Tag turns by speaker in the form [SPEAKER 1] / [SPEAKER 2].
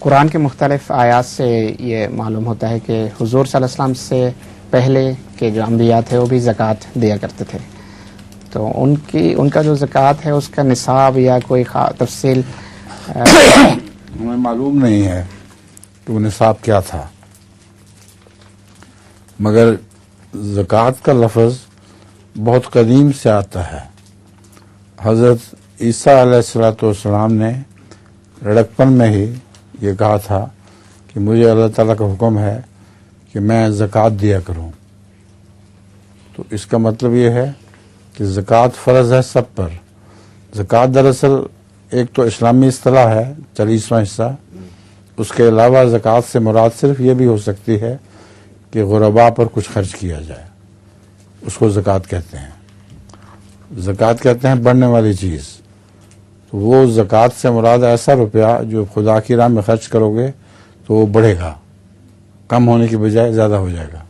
[SPEAKER 1] قرآن کے مختلف آیات سے یہ معلوم ہوتا ہے کہ حضور صلی اللہ علیہ وسلم سے پہلے کے جو انبیاء تھے وہ بھی زکوٰۃ دیا کرتے تھے، تو ان کا جو زکوٰۃ ہے اس کا نصاب یا کوئی تفصیل
[SPEAKER 2] ہمیں معلوم نہیں ہے کہ وہ نصاب کیا تھا، مگر زکوٰۃ کا لفظ بہت قدیم سے آتا ہے۔ حضرت عیسیٰ علیہ السلام نے لڑکپن میں ہی یہ کہا تھا کہ مجھے اللہ تعالیٰ کا حکم ہے کہ میں زکوٰۃ دیا کروں، تو اس کا مطلب یہ ہے کہ زکوٰۃ فرض ہے سب پر۔ زکوٰۃ دراصل ایک تو اسلامی اصطلاح ہے 40واں حصہ، اس کے علاوہ زکوٰۃ سے مراد صرف یہ بھی ہو سکتی ہے کہ غرباء پر کچھ خرچ کیا جائے، اس کو زکوٰۃ کہتے ہیں۔ زکوٰۃ کہتے ہیں بڑھنے والی چیز، تو وہ زکوٰۃ سے مراد ایسا روپیہ جو خدا کی راہ میں خرچ کرو گے تو وہ بڑھے گا، کم ہونے کی بجائے زیادہ ہو جائے گا۔